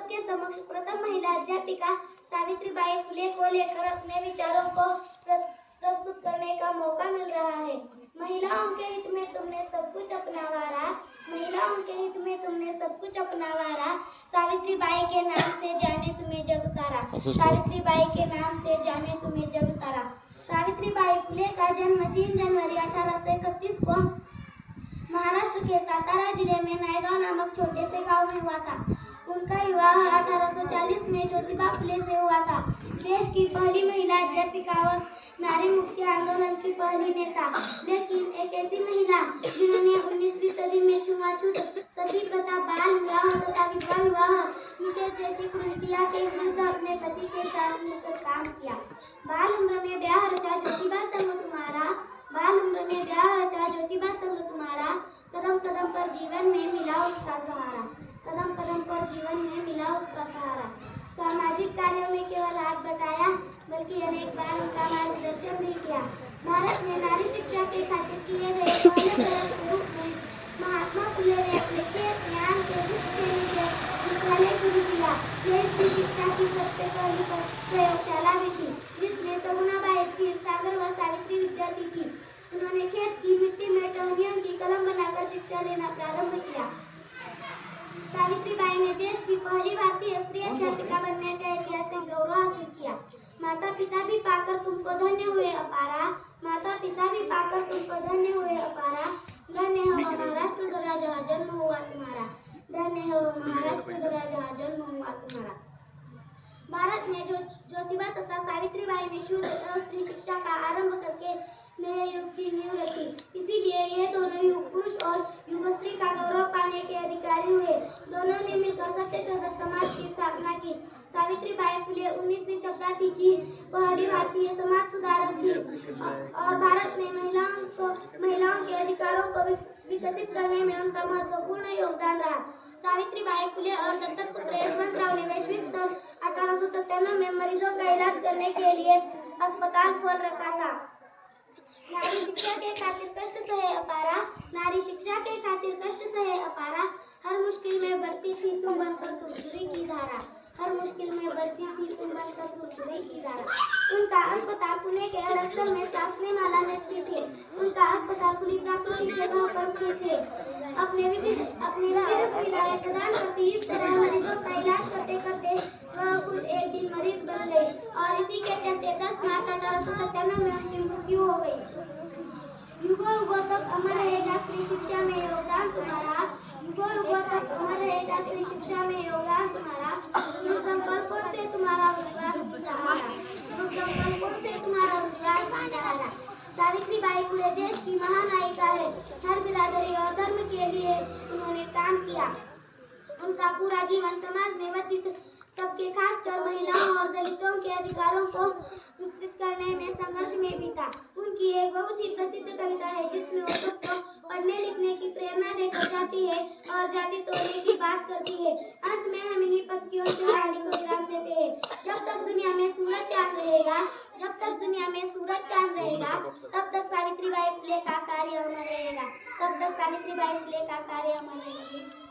सबके समक्ष प्रथम महिला अध्यापिका सावित्रीबाई फुले को लेकर अपने विचारों को प्रस्तुत करने का मौका मिल रहा है। महिलाओं के हित में तुमने सब कुछ अपनावारा, महिलाओं के हित में तुमने सब कुछ अपनावारा, सावित्रीबाई के नाम से जाने तुम्हें जग सारा, सावित्रीबाई के नाम से जाने तुम्हें जग सारा। सावित्रीबाई फुले का जन्म 3 जनवरी 1831 को महाराष्ट्र के सातारा जिले में नायगांव नामक छोटे से गांव में हुआ था। उनका विवाह 1840 में ज्योतिबा फुले से हुआ था। देश की पहली महिला अध्यापिका व नारी मुक्ति आंदोलन की पहली नेता, लेकिन एक ऐसी महिला जिन्होंने 19वीं सदी में छुआछूत, सती प्रथा, बाल विवाह तथा विधवा विवाह निषेध जैसी कुरीतियों के विरुद्ध अपने पति के साथ मिलकर काम किया। बाल उम्र में ब्याह रचा ज्योतिबा संग तुम्हारा, बाल उम्र में ब्याह रचा ज्योतिबा संग तुम्हारा, कदम कदम पर जीवन में मिला उसका सहारा, कदम कदम पर जीवन में मिला उसका सहारा। सामाजिक कार्यों में केवल हाथ बटाया बल्कि अनेक बार उनका मार्गदर्शन भी किया। भारत में नारी शिक्षा के खातिर किए गए पहले प्रयास के रूप में महात्मा फुले ने अपने खेत में आम के वृक्ष के नीचे विद्यालय शुरू किया। यह स्त्री शिक्षा की सबसे पहली प्रयोगशाला भी थी, जिसमें सगुनाबाई क्षीरसागर व सावित्री विद्यार्थी थी। उन्होंने खेत की मिट्टी में टहनियों की कलम बनाकर शिक्षा लेना प्रारंभ किया। सावित्रीबाई ने देश की पहली भारतीय स्त्री अध्यापिका बनने का ऐतिहासिक गौरव हासिल किया। माता पिता भी पाकर तुमको धन्य हुए अपारा, माता पिता भी पाकर तुमको धन्य हुए अपारा, धन्य हो महाराष्ट्र धरा जहाँ जन्म हुआ तुम्हारा, धन्य हो महाराष्ट्र धरा जहाँ जन्म हुआ तुम्हारा। भारत में ज्योतिबा तथा सावित्रीबाई ने शुद्ध स्त्री शिक्षा का आरंभ करके नए युग की नींव रखी। इसीलिए ये दोनों युग पुरुष और युग स्त्री का गौरव पाने के अधिकारी हुए। दोनों ने मिलकर सत्यशोधक समाज की स्थापना की। सावित्रीबाई फुले 19वीं शताब्दी की पहली भारतीय समाज सुधारक थी और भारत में महिलाओं के अधिकारों को विकसित करने में उनका महत्वपूर्ण योगदान रहा। सावित्रीबाई फुले और दत्तक पुत्र यशवंतराव ने वैश्विक स्तर 1897 में मरीजों का इलाज करने के लिए अस्पताल खोल रखा था। नारी शिक्षा के खातिर कष्ट सहे अपारा, नारी शिक्षा के खातिर कष्ट सहे अपारा, हर मुश्किल में बढ़ती थी तुम बनकर सुरसुरी की धारा, हर मुश्किल में बढ़ती थी तुम बनकर सुरसुरी की धारा। उनका अस्पताल पुणे के हड़पसर में सासने माला में स्थित है। उनका अस्पताल खुली प्राकृतिक जगह पर स्थित है। अपने विविध सुविधाएं प्रदान करती इस तरह मरीजों का इलाज करते करते वह खुद एक दिन मरीज बन गई और इसी के चलते 10 मार्च 1897 में उनकी मृत्यु हो गई। युगों युगों तक अमर रहेगा स्त्री शिक्षा में योगदान तुम्हारा, युगों युगों तक अमर रहेगा स्त्री शिक्षा में योगदान तुम्हारा। दृढ़ संकल्पों से तुम्हारा रोजगार की सहारा, दृढ़ संकल्पों से तुम्हारा रोजगार की सहारा। सावित्रीबाई पूरे देश की महानायिका है। हर बिरादरी और धर्म के लिए उन्होंने काम किया। उनका पूरा जीवन समाज में वंचित सबके, खासकर महिलाओं और दलितों के अधिकारों को विकसित करने में संघर्ष में बीता। उनकी एक बहुत ही प्रसिद्ध कविता है जिसमें वो सबको पढ़ने लिखने की प्रेरणा देकर जाती है और जाति तोड़ने की बात करती है। अंत में हम इन्हीं पंक्तियों से कहानी को विराम देते हैं। जब तक दुनिया में सूरज चांद रहेगा, जब तक दुनिया में सूरज चांद रहेगा, तब तक सावित्रीबाई फुले का कार्य अमर रहेगा, तब तक सावित्रीबाई फुले का कार्य अमर रहेगा।